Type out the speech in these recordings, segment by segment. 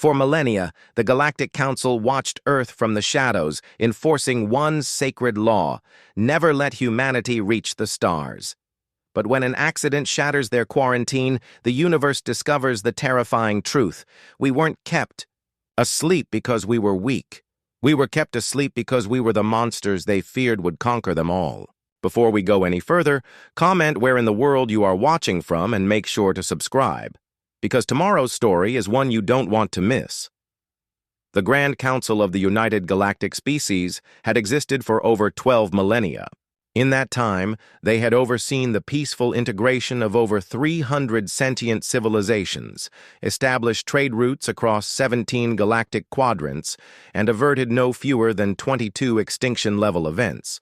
For millennia, the Galactic Council watched Earth from the shadows, enforcing one sacred law: never let humanity reach the stars. But when an accident shatters their quarantine, the universe discovers the terrifying truth. We weren't kept asleep because we were weak. We were kept asleep because we were the monsters they feared would conquer them all. Before we go any further, comment where in the world you are watching from and make sure to subscribe, because tomorrow's story is one you don't want to miss. The Grand Council of the United Galactic Species had existed for over 12 millennia. In that time, they had overseen the peaceful integration of over 300 sentient civilizations, established trade routes across 17 galactic quadrants, and averted no fewer than 22 extinction-level events.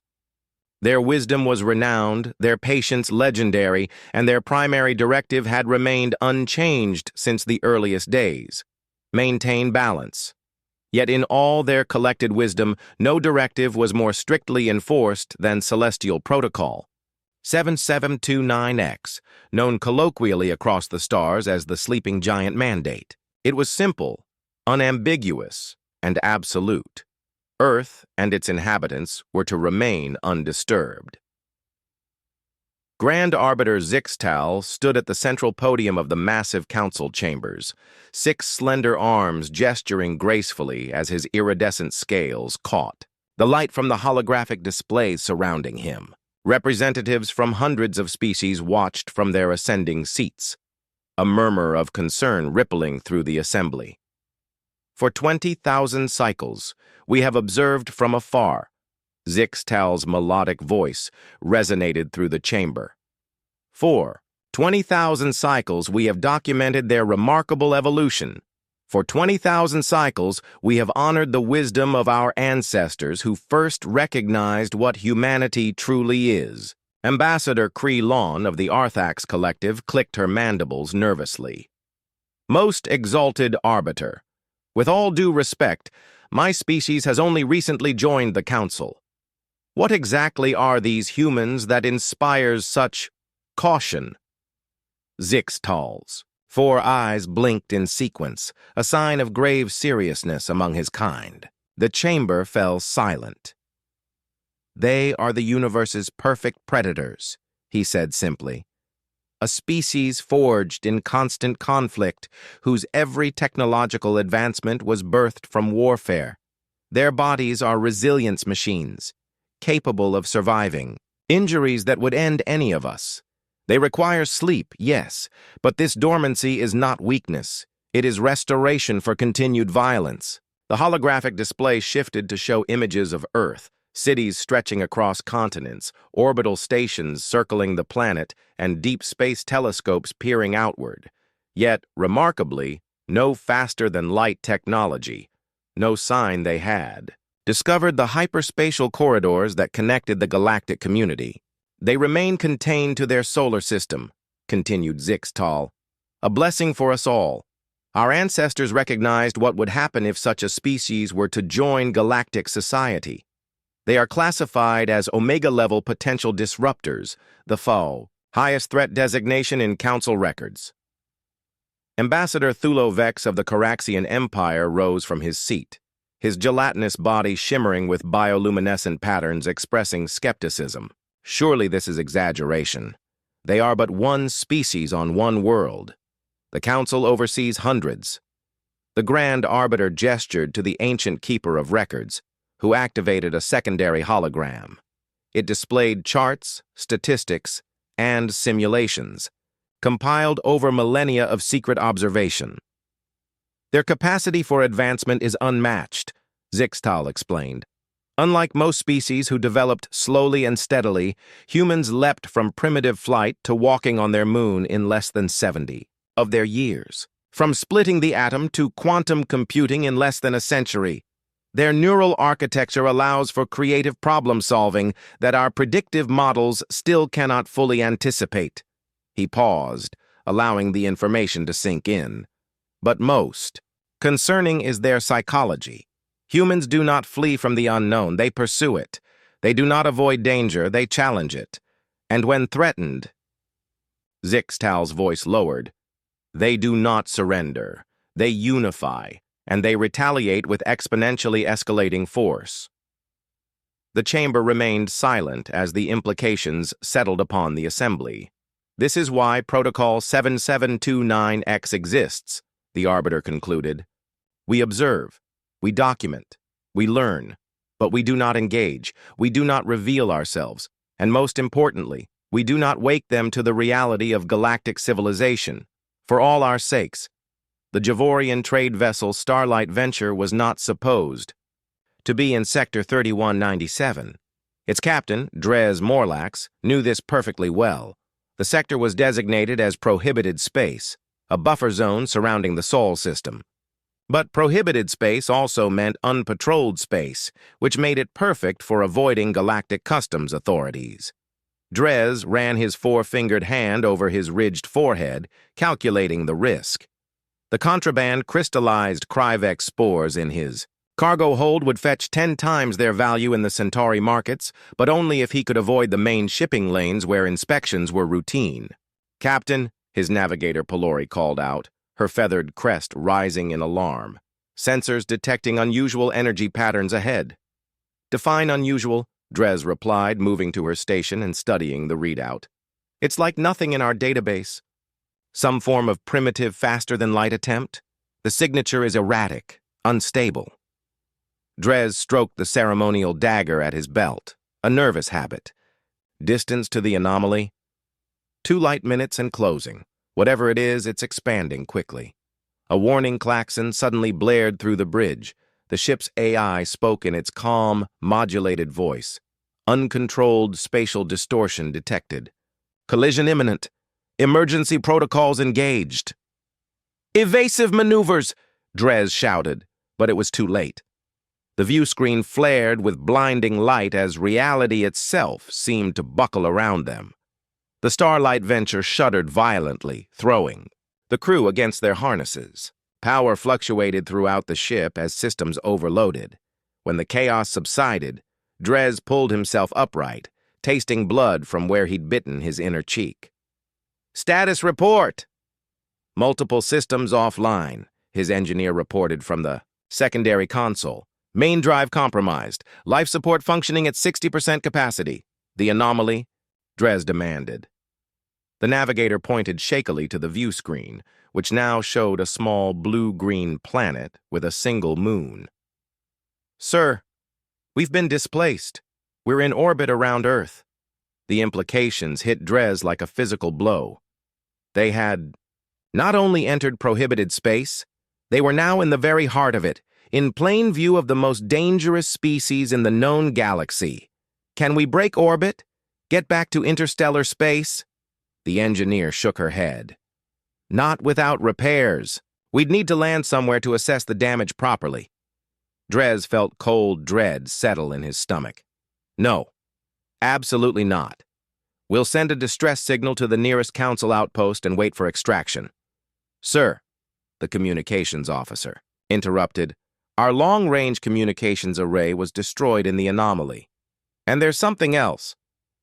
Their wisdom was renowned, their patience legendary, and their primary directive had remained unchanged since the earliest days: maintain balance. Yet in all their collected wisdom, no directive was more strictly enforced than Celestial Protocol 7729X, known colloquially across the stars as the Sleeping Giant Mandate. It was simple, unambiguous, and absolute. Earth and its inhabitants were to remain undisturbed. Grand Arbiter Zixtal stood at the central podium of the massive council chambers, 6 slender arms gesturing gracefully as his iridescent scales caught the light from the holographic displays surrounding him. Representatives from hundreds of species watched from their ascending seats, a murmur of concern rippling through the assembly. For 20,000 cycles, we have observed from afar. Zixtal's melodic voice resonated through the chamber. For 20,000 cycles, we have documented their remarkable evolution. For 20,000 cycles, we have honored the wisdom of our ancestors who first recognized what humanity truly is. Ambassador Kree Lawn of the Arthax Collective clicked her mandibles nervously. Most exalted Arbiter, with all due respect, my species has only recently joined the Council. What exactly are these humans that inspires such caution? Zixtal's 4 eyes blinked in sequence, a sign of grave seriousness among his kind. The chamber fell silent. They are the universe's perfect predators, he said simply. A species forged in constant conflict, whose every technological advancement was birthed from warfare. Their bodies are resilience machines, capable of surviving injuries that would end any of us. They require sleep, yes, but this dormancy is not weakness. It is restoration for continued violence. The holographic display shifted to show images of Earth, cities stretching across continents, orbital stations circling the planet, and deep space telescopes peering outward. Yet, remarkably, no faster-than-light technology, no sign they had. Discovered the hyperspatial corridors that connected the galactic community. They remain contained to their solar system, continued Zixtal. A blessing for us all. Our ancestors recognized what would happen if such a species were to join galactic society. They are classified as Omega-level potential disruptors, the FO, highest threat designation in Council records. Ambassador Thulo Vex of the Caraxian Empire rose from his seat, his gelatinous body shimmering with bioluminescent patterns expressing skepticism. Surely this is exaggeration. They are but one species on one world. The Council oversees hundreds. The Grand Arbiter gestured to the ancient Keeper of Records, who activated a secondary hologram. It displayed charts, statistics, and simulations, compiled over millennia of secret observation. Their capacity for advancement is unmatched, Zixtal explained. Unlike most species who developed slowly and steadily, humans leapt from primitive flight to walking on their moon in less than 70 of their years. From splitting the atom to quantum computing in less than a century. Their neural architecture allows for creative problem-solving that our predictive models still cannot fully anticipate. He paused, allowing the information to sink in. But most concerning is their psychology. Humans do not flee from the unknown, they pursue it. They do not avoid danger, they challenge it. And when threatened, Zixtal's voice lowered, they do not surrender. They unify, and they retaliate with exponentially escalating force. The chamber remained silent as the implications settled upon the assembly. This is why Protocol 7729X exists, the arbiter concluded. We observe, we document, we learn, but we do not engage, we do not reveal ourselves, and most importantly, we do not wake them to the reality of galactic civilization. For all our sakes, the Javorian trade vessel Starlight Venture was not supposed to be in Sector 3197. Its captain, Drez Morlax, knew this perfectly well. The sector was designated as prohibited space, a buffer zone surrounding the Sol system. But prohibited space also meant unpatrolled space, which made it perfect for avoiding galactic customs authorities. Drez ran his four-fingered hand over his ridged forehead, calculating the risk. The contraband crystallized Kryvex spores in his cargo hold would fetch 10 times their value in the Centauri markets, but only if he could avoid the main shipping lanes where inspections were routine. "Captain," his navigator Pelori called out, her feathered crest rising in alarm. Sensors detecting unusual energy patterns ahead. "Define unusual," Drez replied, moving to her station and studying the readout. "It's like nothing in our database. Some form of primitive faster-than-light attempt? The signature is erratic, unstable." Drez stroked the ceremonial dagger at his belt, a nervous habit. Distance to the anomaly? 2 light minutes and closing. Whatever it is, it's expanding quickly. A warning klaxon suddenly blared through the bridge. The ship's AI spoke in its calm, modulated voice. Uncontrolled spatial distortion detected. "Collision imminent. Emergency protocols engaged." "Evasive maneuvers!" Drez shouted, but it was too late. The view screen flared with blinding light as reality itself seemed to buckle around them. The Starlight Venture shuddered violently, throwing the crew against their harnesses. Power fluctuated throughout the ship as systems overloaded. When the chaos subsided, Drez pulled himself upright, tasting blood from where he'd bitten his inner cheek. "Status report!" "Multiple systems offline," his engineer reported from the secondary console. "Main drive compromised. Life support functioning at 60% capacity." "The anomaly?" Drez demanded. The navigator pointed shakily to the view screen, which now showed a small blue-green planet with a single moon. "Sir, we've been displaced. We're in orbit around Earth." The implications hit Drez like a physical blow. They had not only entered prohibited space, they were now in the very heart of it, in plain view of the most dangerous species in the known galaxy. "Can we break orbit? Get back to interstellar space?" The engineer shook her head. "Not without repairs. We'd need to land somewhere to assess the damage properly." Drez felt cold dread settle in his stomach. "No, absolutely not. We'll send a distress signal to the nearest council outpost and wait for extraction." "Sir," the communications officer interrupted, "our long-range communications array was destroyed in the anomaly. And there's something else."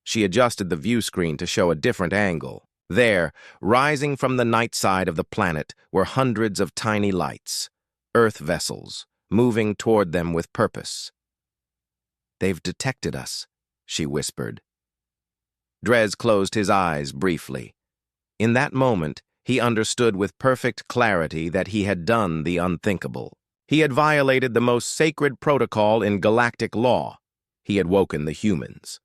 She adjusted the view screen to show a different angle. There, rising from the night side of the planet, were hundreds of tiny lights, Earth vessels, moving toward them with purpose. "They've detected us," she whispered. Drez closed his eyes briefly. In that moment, he understood with perfect clarity that he had done the unthinkable. He had violated the most sacred protocol in galactic law. He had woken the humans.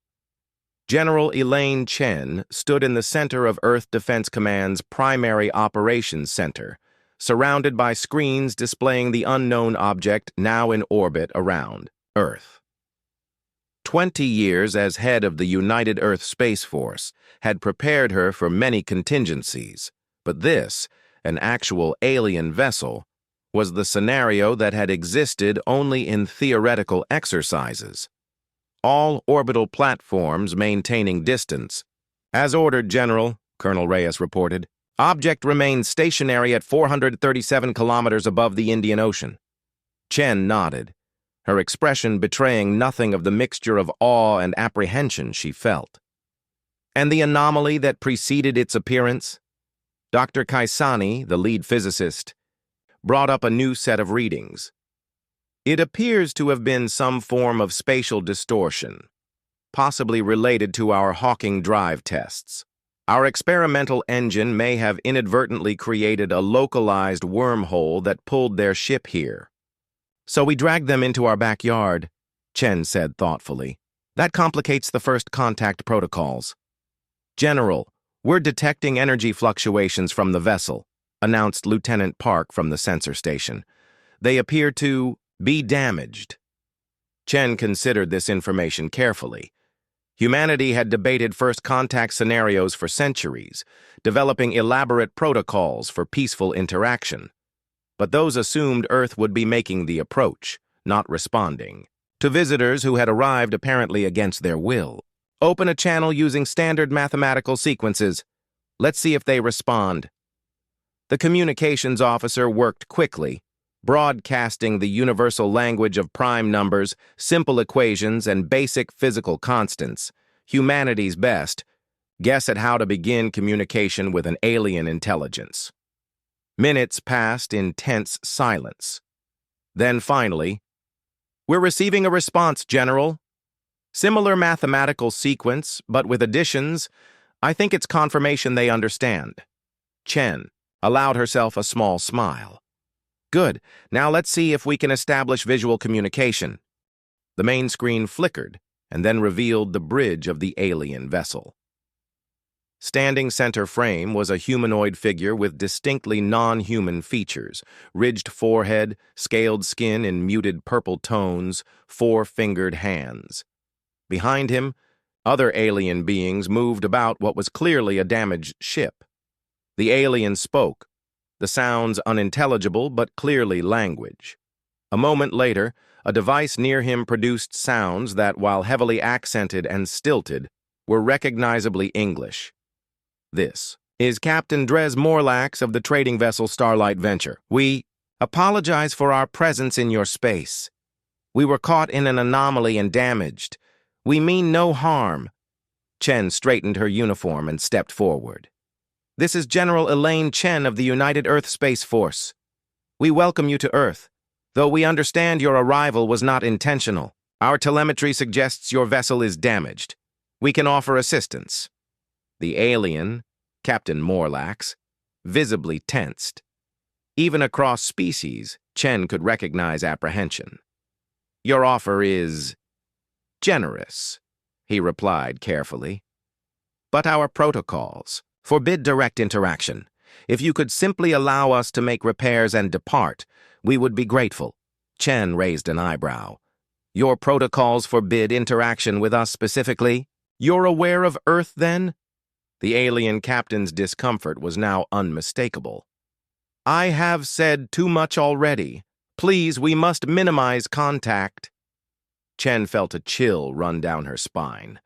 General Elaine Chen stood in the center of Earth Defense Command's primary operations center, surrounded by screens displaying the unknown object now in orbit around Earth. 20 years as head of the United Earth Space Force had prepared her for many contingencies, but this, an actual alien vessel, was the scenario that had existed only in theoretical exercises. All orbital platforms maintaining distance. "As ordered, General," Colonel Reyes reported. "Object remains stationary at 437 kilometers above the Indian Ocean." Chen nodded, her expression betraying nothing of the mixture of awe and apprehension she felt. "And the anomaly that preceded its appearance?" Dr. Kaisani, the lead physicist, brought up a new set of readings. It appears to have been some form of spatial distortion, possibly related to our Hawking drive tests. Our experimental engine may have inadvertently created a localized wormhole that pulled their ship here. So we dragged them into our backyard, Chen said thoughtfully. That complicates the first contact protocols. General, we're detecting energy fluctuations from the vessel, announced Lieutenant Park from the sensor station. They appear to be damaged. Chen considered this information carefully. Humanity had debated first contact scenarios for centuries, developing elaborate protocols for peaceful interaction. But those assumed Earth would be making the approach, not responding. To visitors who had arrived apparently against their will, open a channel using standard mathematical sequences. Let's see if they respond. The communications officer worked quickly, broadcasting the universal language of prime numbers, simple equations, and basic physical constants. Humanity's best. Guess at how to begin communication with an alien intelligence. Minutes passed in tense silence. Then finally, "We're receiving a response, General. Similar mathematical sequence, but with additions. I think it's confirmation they understand." Chen allowed herself a small smile. "Good. Now let's see if we can establish visual communication." The main screen flickered and then revealed the bridge of the alien vessel. Standing center frame was a humanoid figure with distinctly non-human features, ridged forehead, scaled skin in muted purple tones, four-fingered hands. Behind him, other alien beings moved about what was clearly a damaged ship. The alien spoke, the sounds unintelligible but clearly language. A moment later, a device near him produced sounds that, while heavily accented and stilted, were recognizably English. "This is Captain Dres Morlax of the trading vessel Starlight Venture. We apologize for our presence in your space. We were caught in an anomaly and damaged. We mean no harm." Chen straightened her uniform and stepped forward. "This is General Elaine Chen of the United Earth Space Force. We welcome you to Earth, though we understand your arrival was not intentional. Our telemetry suggests your vessel is damaged. We can offer assistance." The alien, Captain Morlax, visibly tensed. Even across species, Chen could recognize apprehension. "Your offer is generous," he replied carefully. "But our protocols forbid direct interaction. If you could simply allow us to make repairs and depart, we would be grateful." Chen raised an eyebrow. "Your protocols forbid interaction with us specifically? You're aware of Earth, then?" The alien captain's discomfort was now unmistakable. "I have said too much already. Please, we must minimize contact." Chen felt a chill run down her spine.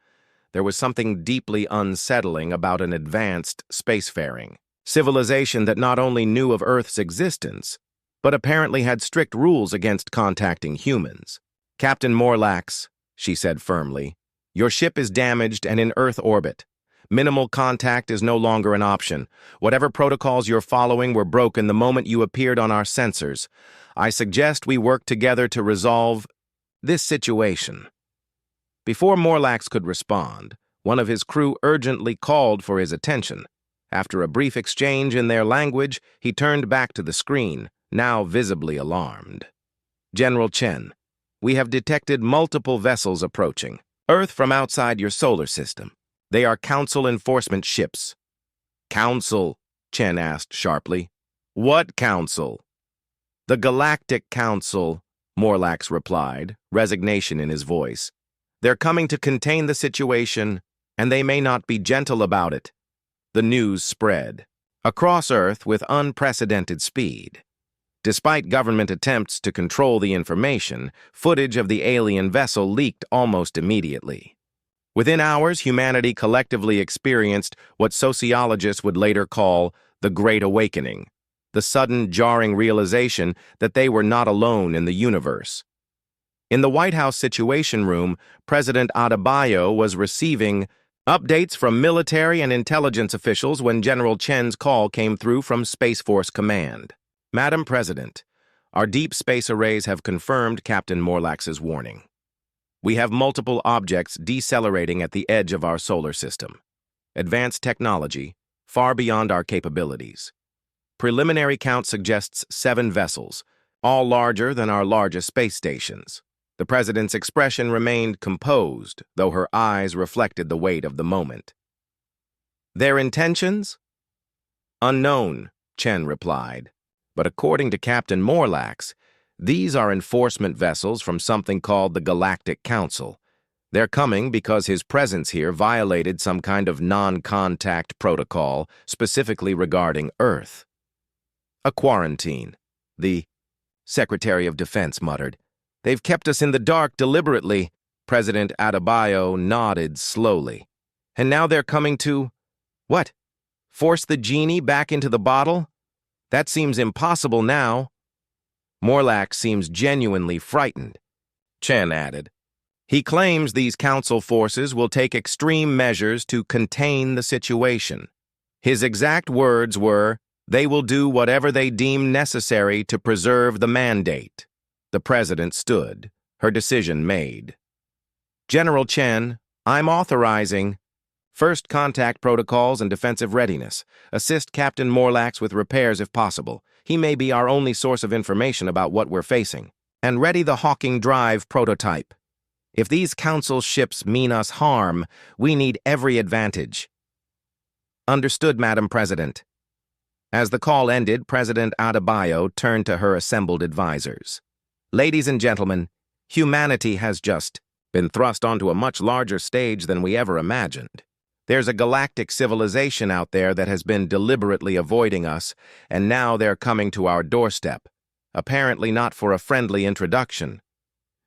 There was something deeply unsettling about an advanced spacefaring civilization that not only knew of Earth's existence, but apparently had strict rules against contacting humans. "Captain Morlax," she said firmly, "your ship is damaged and in Earth orbit. Minimal contact is no longer an option. Whatever protocols you're following were broken the moment you appeared on our sensors. I suggest we work together to resolve this situation." Before Morlax could respond, one of his crew urgently called for his attention. After a brief exchange in their language, he turned back to the screen, now visibly alarmed. "General Chen, we have detected multiple vessels approaching Earth from outside your solar system. They are Council enforcement ships." "Council?" Chen asked sharply. "What council?" "The Galactic Council," Morlax replied, resignation in his voice. "They're coming to contain the situation, and they may not be gentle about it." The news spread across Earth with unprecedented speed. Despite government attempts to control the information, footage of the alien vessel leaked almost immediately. Within hours, humanity collectively experienced what sociologists would later call the Great Awakening, the sudden, jarring realization that they were not alone in the universe. In the White House Situation Room, President Adebayo was receiving updates from military and intelligence officials when General Chen's call came through from Space Force Command. Madam President, our deep space arrays have confirmed Captain Morlax's warning. We have multiple objects decelerating at the edge of our solar system. Advanced technology, far beyond our capabilities. Preliminary count suggests 7 vessels, all larger than our largest space stations. The President's expression remained composed, though her eyes reflected the weight of the moment. Their intentions? Unknown, Chen replied. But according to Captain Morlax, these are enforcement vessels from something called the Galactic Council. They're coming because his presence here violated some kind of non-contact protocol, specifically regarding Earth. A quarantine, the Secretary of Defense muttered. They've kept us in the dark deliberately. President Adebayo nodded slowly. And now they're coming to... What? Force the genie back into the bottle? That seems impossible now. Morlax seems genuinely frightened, Chen added. He claims these council forces will take extreme measures to contain the situation. His exact words were, "They will do whatever they deem necessary to preserve the mandate." The President stood, her decision made. General Chen, I'm authorizing first contact protocols and defensive readiness. Assist Captain Morlax with repairs if possible. He may be our only source of information about what we're facing. And ready the Hawking Drive prototype. If these council ships mean us harm, we need every advantage. Understood, Madam President. As the call ended, President Adebayo turned to her assembled advisors. Ladies and gentlemen, humanity has just been thrust onto a much larger stage than we ever imagined. There's a galactic civilization out there that has been deliberately avoiding us, and now they're coming to our doorstep, apparently not for a friendly introduction.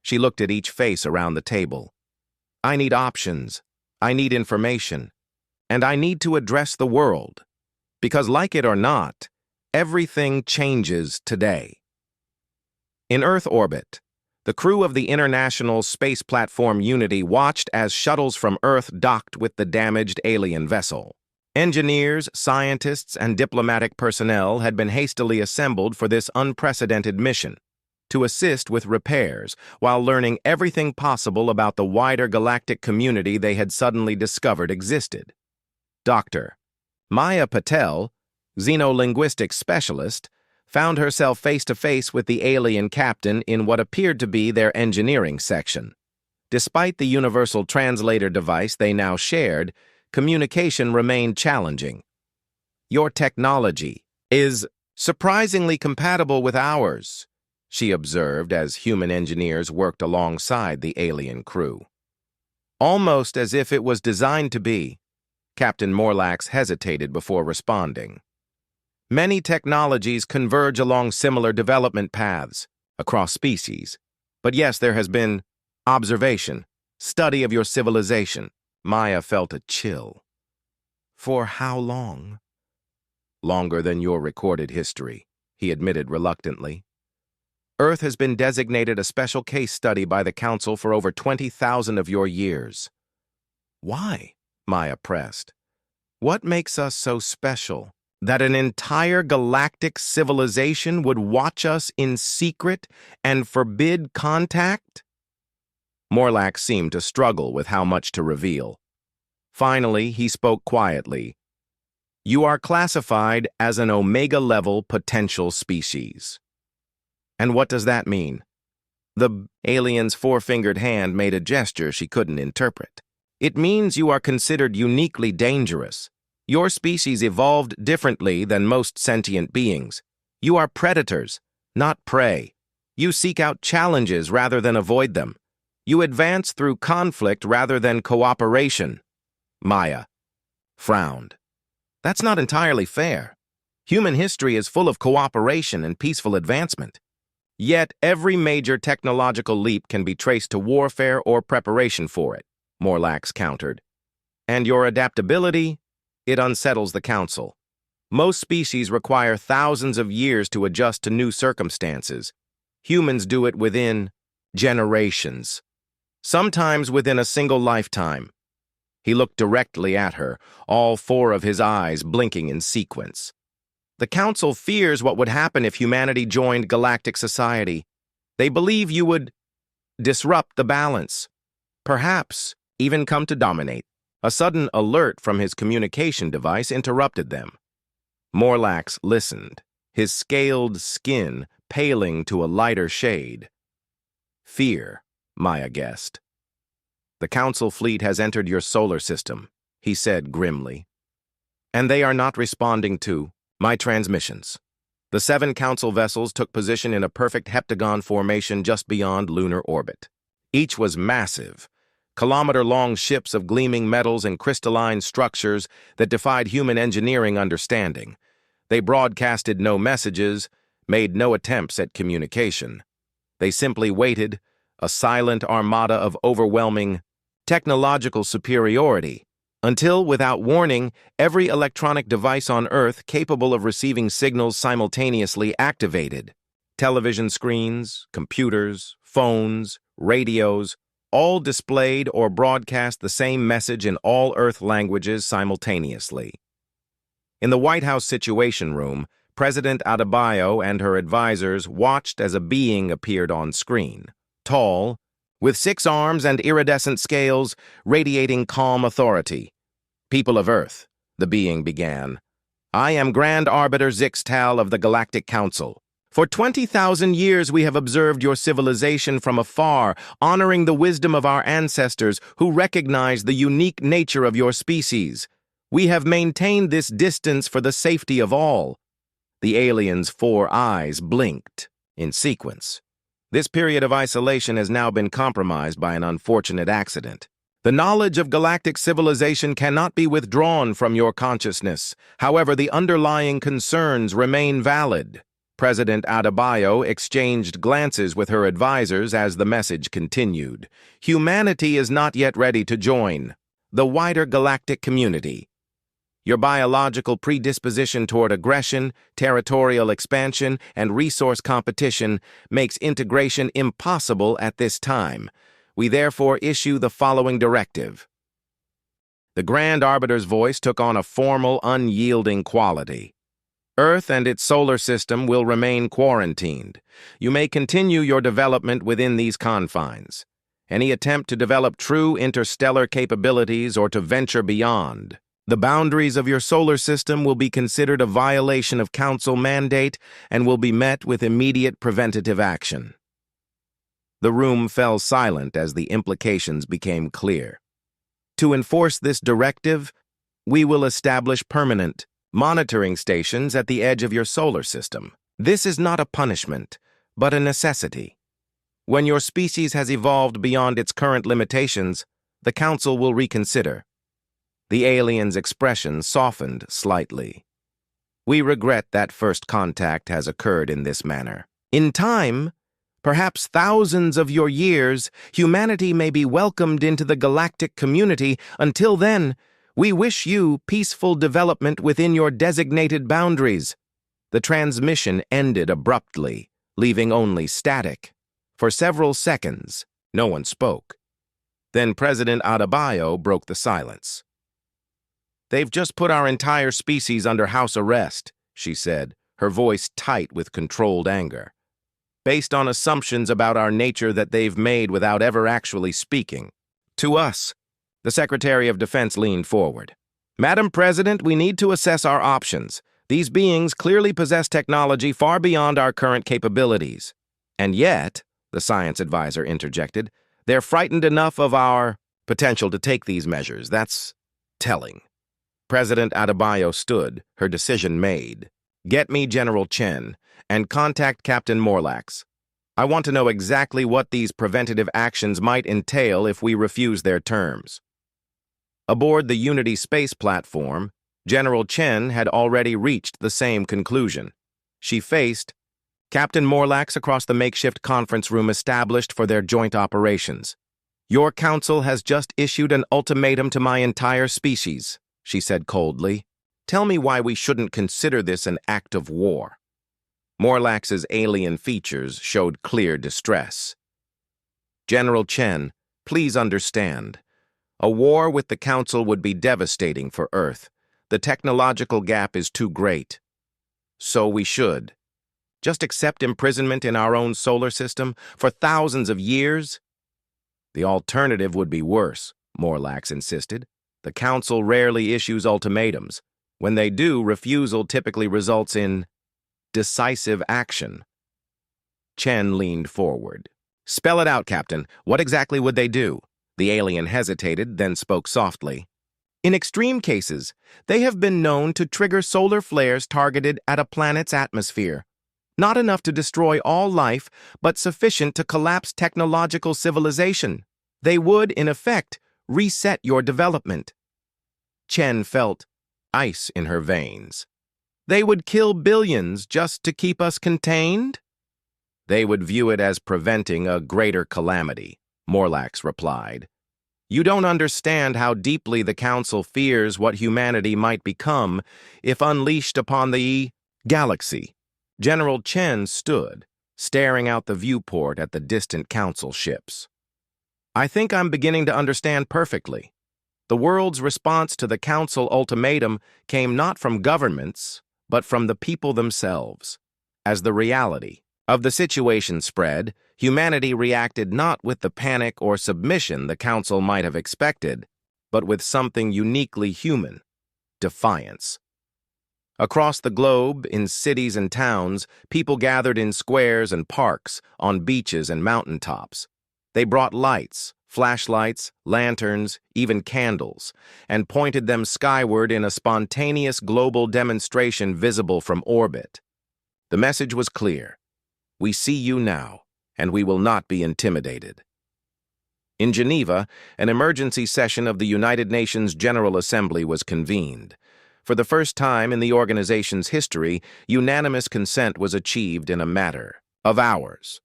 She looked at each face around the table. I need options, I need information, and I need to address the world. Because like it or not, everything changes today. In Earth orbit, the crew of the International Space Platform Unity watched as shuttles from Earth docked with the damaged alien vessel. Engineers, scientists, and diplomatic personnel had been hastily assembled for this unprecedented mission, to assist with repairs while learning everything possible about the wider galactic community they had suddenly discovered existed. Dr. Maya Patel, xenolinguistics specialist, found herself face-to-face with the alien captain in what appeared to be their engineering section. Despite the universal translator device they now shared, communication remained challenging. Your technology is surprisingly compatible with ours, she observed as human engineers worked alongside the alien crew. Almost as if it was designed to be, Captain Morlax hesitated before responding. Many technologies converge along similar development paths across species. But yes, there has been observation, study of your civilization. Maya felt a chill. For how long? Longer than your recorded history, he admitted reluctantly. Earth has been designated a special case study by the Council for over 20,000 of your years. Why? Maya pressed. What makes us so special? That an entire galactic civilization would watch us in secret and forbid contact? Morlax seemed to struggle with how much to reveal. Finally, he spoke quietly. You are classified as an Omega-level potential species. And what does that mean? The alien's four-fingered hand made a gesture she couldn't interpret. It means you are considered uniquely dangerous. Your species evolved differently than most sentient beings. You are predators, not prey. You seek out challenges rather than avoid them. You advance through conflict rather than cooperation. Maya frowned. That's not entirely fair. Human history is full of cooperation and peaceful advancement. Yet every major technological leap can be traced to warfare or preparation for it, Morlax countered. And your adaptability? It unsettles the Council. Most species require thousands of years to adjust to new circumstances. Humans do it within generations, sometimes within a single lifetime. He looked directly at her, all 4 of his eyes blinking in sequence. The Council fears what would happen if humanity joined galactic society. They believe you would disrupt the balance, perhaps even come to dominate. A sudden alert from his communication device interrupted them. Morlax listened, his scaled skin paling to a lighter shade. Fear, Maya guessed. The Council fleet has entered your solar system, he said grimly. And they are not responding to my transmissions. The 7 Council vessels took position in a perfect heptagon formation just beyond lunar orbit. Each was massive, kilometer-long ships of gleaming metals and crystalline structures that defied human engineering understanding. They broadcasted no messages, made no attempts at communication. They simply waited, a silent armada of overwhelming technological superiority, until, without warning, every electronic device on Earth capable of receiving signals simultaneously activated. Television screens, computers, phones, radios, all displayed or broadcast the same message in all Earth languages simultaneously. In the White House Situation Room, President Adebayo and her advisors watched as a being appeared on screen, tall, with 6 arms and iridescent scales, radiating calm authority. People of Earth, the being began. I am Grand Arbiter Zixtal of the Galactic Council. For 20,000 years we have observed your civilization from afar, honoring the wisdom of our ancestors who recognized the unique nature of your species. We have maintained this distance for the safety of all. The alien's 4 eyes blinked in sequence. This period of isolation has now been compromised by an unfortunate accident. The knowledge of galactic civilization cannot be withdrawn from your consciousness. However, the underlying concerns remain valid. President Adebayo exchanged glances with her advisors as the message continued. Humanity is not yet ready to join the wider galactic community. Your biological predisposition toward aggression, territorial expansion, and resource competition makes integration impossible at this time. We therefore issue the following directive. The Grand Arbiter's voice took on a formal, unyielding quality. Earth and its solar system will remain quarantined. You may continue your development within these confines. Any attempt to develop true interstellar capabilities or to venture beyond the boundaries of your solar system will be considered a violation of Council mandate and will be met with immediate preventative action. The room fell silent as the implications became clear. To enforce this directive, we will establish permanent monitoring stations at the edge of your solar system. This is not a punishment, but a necessity. When your species has evolved beyond its current limitations, the Council will reconsider. The alien's expression softened slightly. We regret that first contact has occurred in this manner. In time, perhaps thousands of your years, humanity may be welcomed into the galactic community. Until then, we wish you peaceful development within your designated boundaries. The transmission ended abruptly, leaving only static. For several seconds, no one spoke. Then President Adebayo broke the silence. They've just put our entire species under house arrest, she said, her voice tight with controlled anger. Based on assumptions about our nature that they've made without ever actually speaking. To us, the Secretary of Defense leaned forward. Madam President, we need to assess our options. These beings clearly possess technology far beyond our current capabilities. And yet, the science advisor interjected, they're frightened enough of our potential to take these measures. That's telling. President Adebayo stood, her decision made. Get me General Chen, and contact Captain Morlax. I want to know exactly what these preventative actions might entail if we refuse their terms. Aboard the Unity space platform, General Chen had already reached the same conclusion. She faced Captain Morlax across the makeshift conference room established for their joint operations. Your council has just issued an ultimatum to my entire species, she said coldly. Tell me why we shouldn't consider this an act of war. Morlax's alien features showed clear distress. General Chen, please understand. A war with the Council would be devastating for Earth. The technological gap is too great. So we should. Just accept imprisonment in our own solar system for thousands of years? The alternative would be worse, Morlax insisted. The Council rarely issues ultimatums. When they do, refusal typically results in decisive action. Chen leaned forward. Spell it out, Captain. What exactly would they do? The alien hesitated, then spoke softly. In extreme cases, they have been known to trigger solar flares targeted at a planet's atmosphere. Not enough to destroy all life, but sufficient to collapse technological civilization. They would, in effect, reset your development. Chen felt ice in her veins. They would kill billions just to keep us contained? They would view it as preventing a greater calamity, Morlax replied. You don't understand how deeply the Council fears what humanity might become if unleashed upon the galaxy. General Chen stood, staring out the viewport at the distant Council ships. I think I'm beginning to understand perfectly. The world's response to the Council ultimatum came not from governments, but from the people themselves. As the reality of the situation spread, humanity reacted not with the panic or submission the Council might have expected, but with something uniquely human: defiance. Across the globe, in cities and towns, people gathered in squares and parks, on beaches and mountaintops. They brought lights, flashlights, lanterns, even candles, and pointed them skyward in a spontaneous global demonstration visible from orbit. The message was clear. We see you now, and we will not be intimidated. In Geneva, an emergency session of the United Nations General Assembly was convened. For the first time in the organization's history, unanimous consent was achieved in a matter of hours.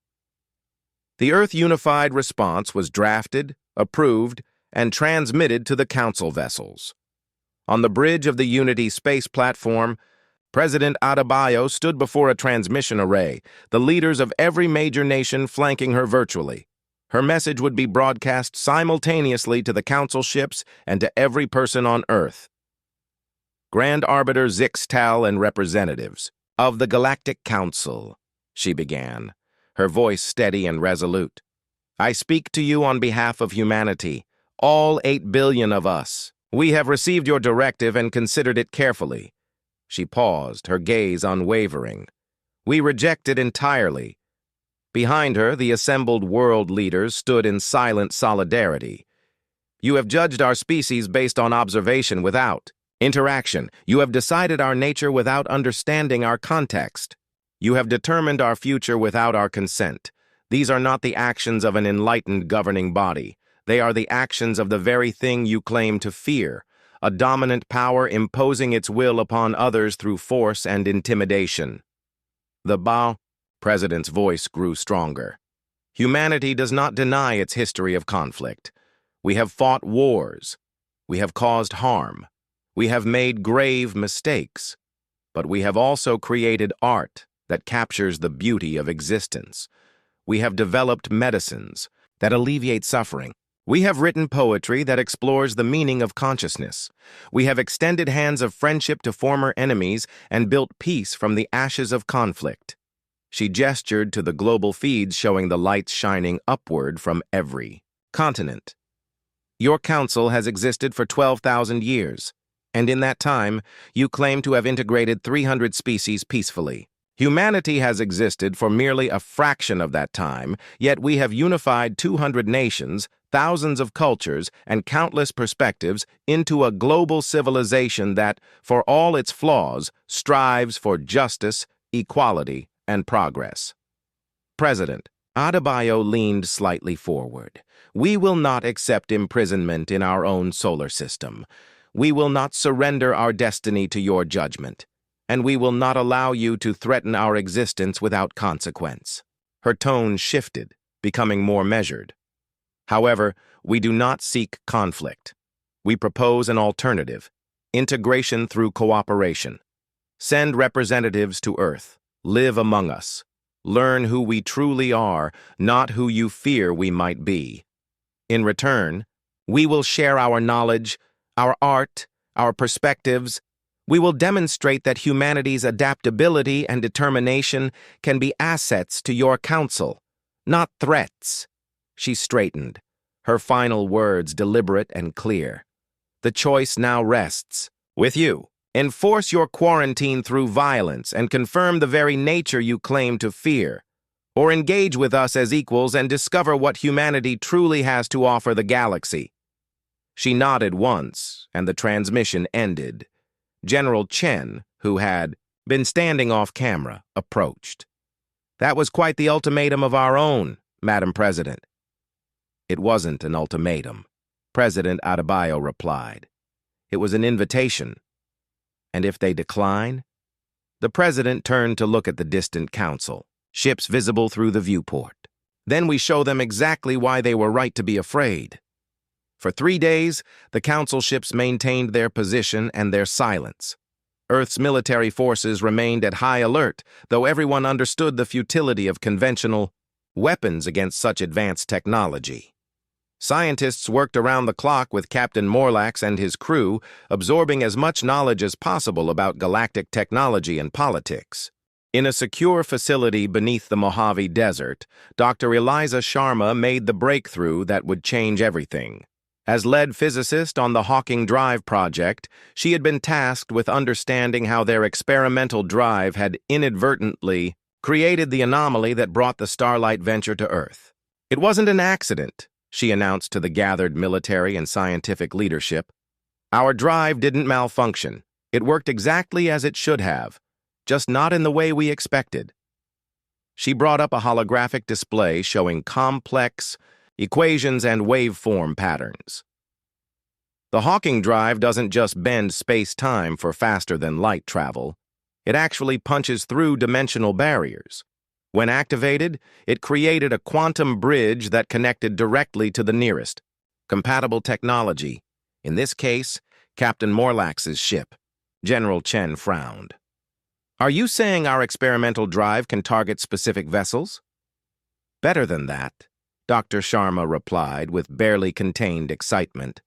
The Earth Unified Response was drafted, approved, and transmitted to the Council vessels. On the bridge of the Unity space platform, President Adebayo stood before a transmission array, the leaders of every major nation flanking her virtually. Her message would be broadcast simultaneously to the Council ships and to every person on Earth. Grand Arbiter Zixtal and representatives of the Galactic Council, she began, her voice steady and resolute. I speak to you on behalf of humanity, all 8 billion of us. We have received your directive and considered it carefully. She paused, her gaze unwavering. We reject it entirely. Behind her, the assembled world leaders stood in silent solidarity. You have judged our species based on observation without interaction. You have decided our nature without understanding our context. You have determined our future without our consent. These are not the actions of an enlightened governing body. They are the actions of the very thing you claim to fear, a dominant power imposing its will upon others through force and intimidation. The President's voice grew stronger. Humanity does not deny its history of conflict. We have fought wars. We have caused harm. We have made grave mistakes. But we have also created art that captures the beauty of existence. We have developed medicines that alleviate suffering. We have written poetry that explores the meaning of consciousness. We have extended hands of friendship to former enemies and built peace from the ashes of conflict. She gestured to the global feeds showing the lights shining upward from every continent. Your council has existed for 12,000 years, and in that time, you claim to have integrated 300 species peacefully. Humanity has existed for merely a fraction of that time, yet we have unified 200 nations, thousands of cultures, and countless perspectives into a global civilization that, for all its flaws, strives for justice, equality, and progress. President Adebayo leaned slightly forward. We will not accept imprisonment in our own solar system. We will not surrender our destiny to your judgment, and we will not allow you to threaten our existence without consequence. Her tone shifted, becoming more measured. However, we do not seek conflict. We propose an alternative: integration through cooperation. Send representatives to Earth. Live among us. Learn who we truly are, not who you fear we might be. In return, we will share our knowledge, our art, our perspectives. We will demonstrate that humanity's adaptability and determination can be assets to your council, not threats." She straightened, her final words deliberate and clear. "The choice now rests with you. Enforce your quarantine through violence and confirm the very nature you claim to fear, or engage with us as equals and discover what humanity truly has to offer the galaxy." She nodded once, and the transmission ended. General Chen, who had been standing off camera, approached. "That was quite the ultimatum of our own, Madam President." "It wasn't an ultimatum," President Adebayo replied. "It was an invitation. And if they decline?" The president turned to look at the distant council, ships visible through the viewport. "Then we show them exactly why they were right to be afraid." For 3 days, the council ships maintained their position and their silence. Earth's military forces remained at high alert, though everyone understood the futility of conventional weapons against such advanced technology. Scientists worked around the clock with Captain Morlax and his crew, absorbing as much knowledge as possible about galactic technology and politics. In a secure facility beneath the Mojave Desert, Dr. Eliza Sharma made the breakthrough that would change everything. As lead physicist on the Hawking Drive project, she had been tasked with understanding how their experimental drive had inadvertently created the anomaly that brought the Starlight venture to Earth. "It wasn't an accident," she announced to the gathered military and scientific leadership. "Our drive didn't malfunction. It worked exactly as it should have, just not in the way we expected." She brought up a holographic display showing complex equations and waveform patterns. "The Hawking Drive doesn't just bend space-time for faster-than-light travel. It actually punches through dimensional barriers. When activated, it created a quantum bridge that connected directly to the nearest compatible technology, in this case, Captain Morlax's ship." General Chen frowned. "Are you saying our experimental drive can target specific vessels?" "Better than that," Dr. Sharma replied with barely contained excitement.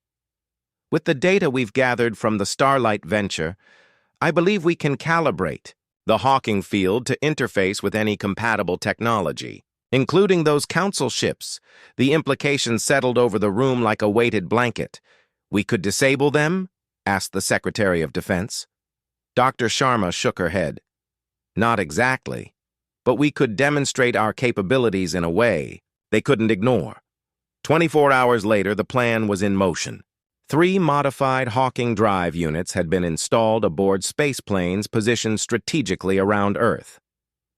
"With the data we've gathered from the Starlight venture, I believe we can calibrate the Hawking field to interface with any compatible technology, including those council ships." The implications settled over the room like a weighted blanket. "We could disable them?" asked the Secretary of Defense. Dr. Sharma shook her head. "Not exactly, but we could demonstrate our capabilities in a way they couldn't ignore." 24 hours later, the plan was in motion. 3 modified Hawking Drive units had been installed aboard spaceplanes positioned strategically around Earth.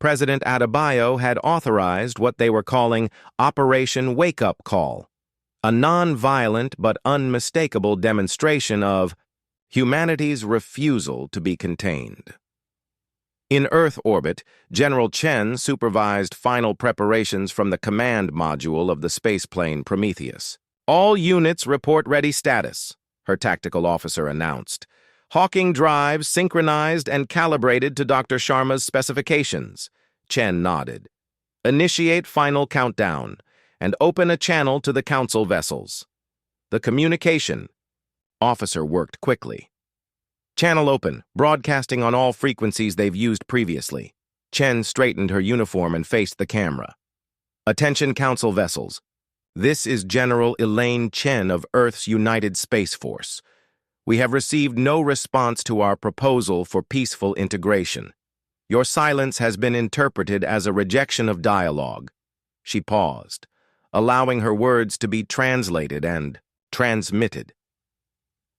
President Adebayo had authorized what they were calling Operation Wake Up Call, a non-violent but unmistakable demonstration of humanity's refusal to be contained. In Earth orbit, General Chen supervised final preparations from the command module of the spaceplane Prometheus. "All units report ready status," her tactical officer announced. "Hawking Drive synchronized and calibrated to Dr. Sharma's specifications." Chen nodded. "Initiate final countdown and open a channel to the council vessels." The communication officer worked quickly. "Channel open, broadcasting on all frequencies they've used previously." Chen straightened her uniform and faced the camera. "Attention council vessels. This is General Elaine Chen of Earth's United Space Force. We have received no response to our proposal for peaceful integration. Your silence has been interpreted as a rejection of dialogue." She paused, allowing her words to be translated and transmitted.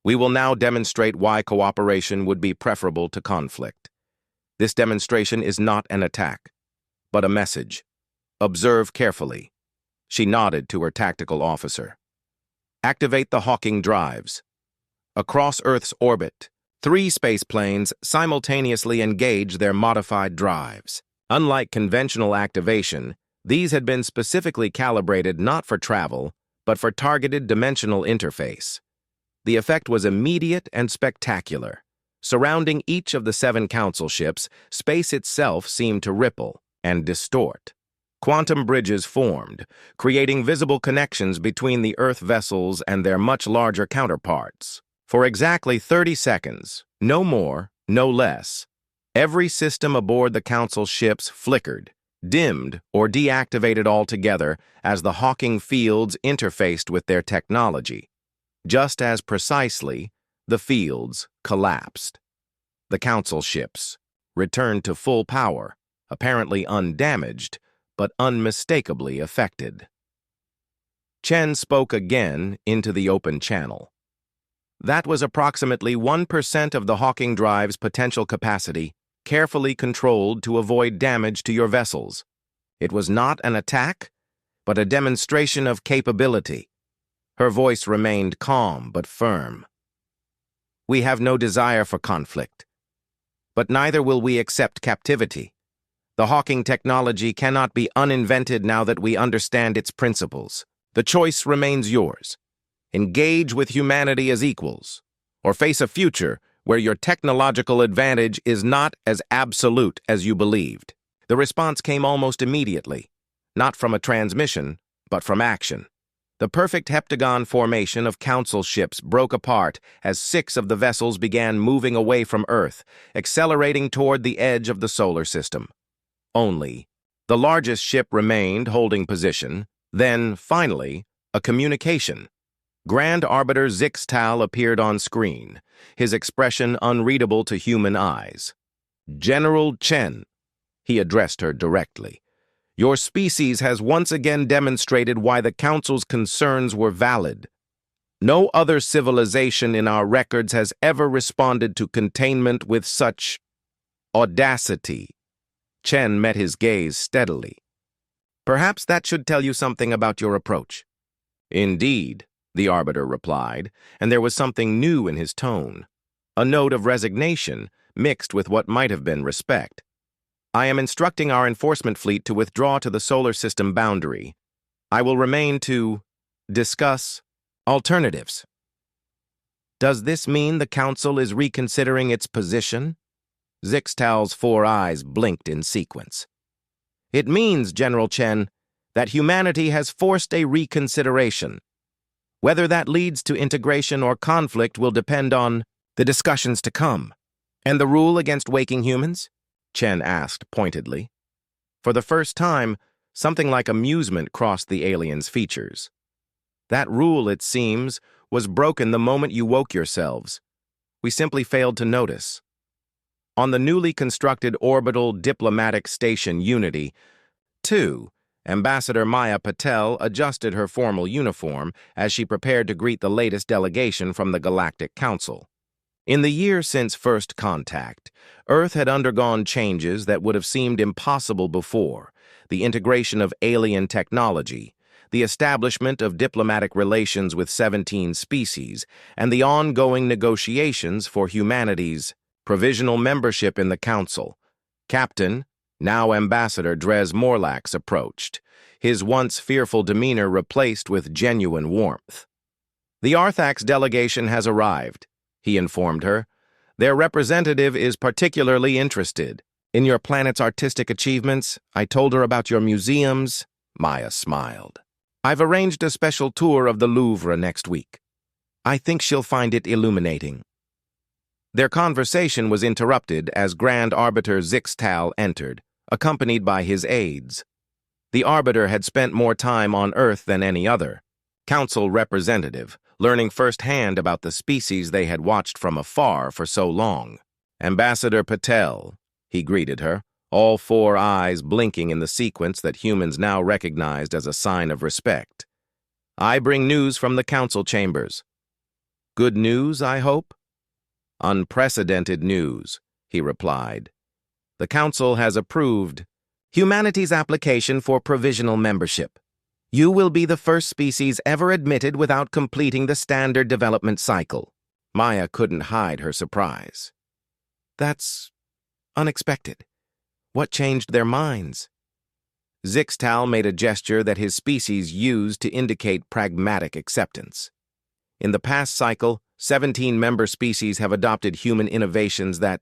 "We will now demonstrate why cooperation would be preferable to conflict. This demonstration is not an attack, but a message. Observe carefully." She nodded to her tactical officer. "Activate the Hawking drives." Across Earth's orbit, 3 spaceplanes simultaneously engaged their modified drives. Unlike conventional activation, these had been specifically calibrated not for travel, but for targeted dimensional interface. The effect was immediate and spectacular. Surrounding each of the 7 council ships, space itself seemed to ripple and distort. Quantum bridges formed, creating visible connections between the Earth vessels and their much larger counterparts. For exactly 30 seconds, No more, no less. Every system aboard the Council ships flickered, dimmed, or deactivated altogether as the Hawking fields interfaced with their technology. Just as precisely, the fields collapsed. The Council ships returned to full power, apparently undamaged, but unmistakably affected. Chen spoke again into the open channel. That was approximately 1% of the Hawking drive's potential capacity, carefully controlled to avoid damage to your vessels. It was not an attack, but a demonstration of capability. Her voice remained calm but firm. We have no desire for conflict, but neither will we accept captivity. The Hawking technology cannot be uninvented now that we understand its principles. The choice remains yours. Engage with humanity as equals, or face a future where your technological advantage is not as absolute as you believed. The response came almost immediately, not from a transmission, but from action. The perfect heptagon formation of Council ships broke apart as 6 of the vessels began moving away from Earth, accelerating toward the edge of the solar system. Only the largest ship remained holding position, then, finally, a communication. Grand Arbiter Zixtal appeared on screen, his expression unreadable to human eyes. General Chen, he addressed her directly. Your species has once again demonstrated why the Council's concerns were valid. No other civilization in our records has ever responded to containment with such audacity. Chen met his gaze steadily. Perhaps that should tell you something about your approach. Indeed, the Arbiter replied, and there was something new in his tone, a note of resignation mixed with what might have been respect. I am instructing our enforcement fleet to withdraw to the solar system boundary. I will remain to discuss alternatives. Does this mean the Council is reconsidering its position? Zixtal's 4 eyes blinked in sequence. It means, General Chen, that humanity has forced a reconsideration. Whether that leads to integration or conflict will depend on the discussions to come. And the rule against waking humans? Chen asked pointedly. For the first time, something like amusement crossed the alien's features. That rule, it seems, was broken the moment you woke yourselves. We simply failed to notice. On the newly constructed orbital diplomatic station Unity, 2, Ambassador Maya Patel adjusted her formal uniform as she prepared to greet the latest delegation from the Galactic Council. In the year since first contact, Earth had undergone changes that would have seemed impossible before: the integration of alien technology, the establishment of diplomatic relations with 17 species, and the ongoing negotiations for humanity's provisional membership in the Council. Captain, now Ambassador Dres Morlax approached, his once fearful demeanor replaced with genuine warmth. The Arthax delegation has arrived, he informed her. Their representative is particularly interested in your planet's artistic achievements. I told her about your museums. Maya smiled. I've arranged a special tour of the Louvre next week. I think she'll find it illuminating. Their conversation was interrupted as Grand Arbiter Zixtal entered, accompanied by his aides. The Arbiter had spent more time on Earth than any other Council representative, learning firsthand about the species they had watched from afar for so long. Ambassador Patel, he greeted her, all 4 eyes blinking in the sequence that humans now recognized as a sign of respect. I bring news from the Council chambers. Good news, I hope? Unprecedented news, he replied. The Council has approved humanity's application for provisional membership. You will be the first species ever admitted without completing the standard development cycle. Maya couldn't hide her surprise. That's unexpected. What changed their minds? Zixtal made a gesture that his species used to indicate pragmatic acceptance. In the past cycle, 17 member species have adopted human innovations that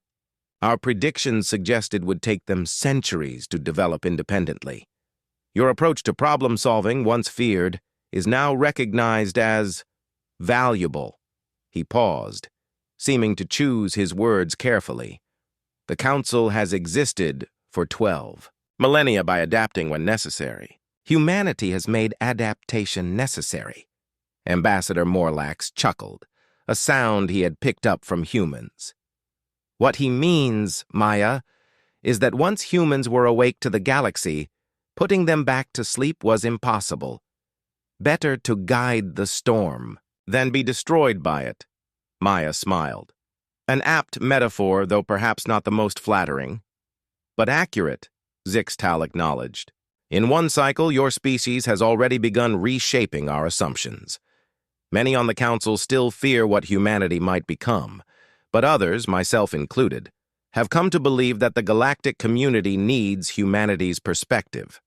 our predictions suggested would take them centuries to develop independently. Your approach to problem-solving, once feared, is now recognized as valuable. He paused, seeming to choose his words carefully. The council has existed for 12 millennia by adapting when necessary. Humanity has made adaptation necessary. Ambassador Morlax chuckled, a sound he had picked up from humans. What he means, Maya, is that once humans were awake to the galaxy, putting them back to sleep was impossible. Better to guide the storm than be destroyed by it. Maya smiled. An apt metaphor, though perhaps not the most flattering. But accurate, Zixtal acknowledged. In one cycle, your species has already begun reshaping our assumptions. Many on the Council still fear what humanity might become, but others, myself included, have come to believe that the galactic community needs humanity's perspective.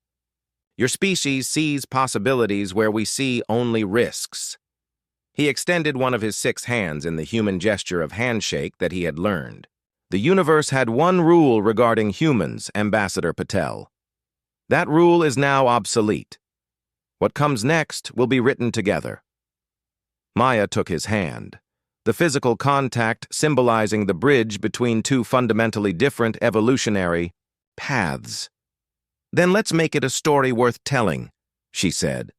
Your species sees possibilities where we see only risks. He extended one of his 6 hands in the human gesture of handshake that he had learned. The universe had one rule regarding humans, Ambassador Patel. That rule is now obsolete. What comes next will be written together. Maya took his hand, the physical contact symbolizing the bridge between 2 fundamentally different evolutionary paths. Then let's make it a story worth telling, she said.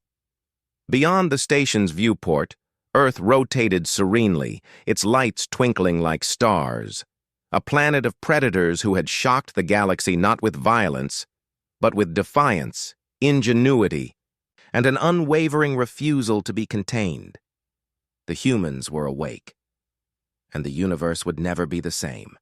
Beyond the station's viewport, Earth rotated serenely, its lights twinkling like stars. A planet of predators who had shocked the galaxy not with violence, but with defiance, ingenuity, and an unwavering refusal to be contained. The humans were awake, and the universe would never be the same.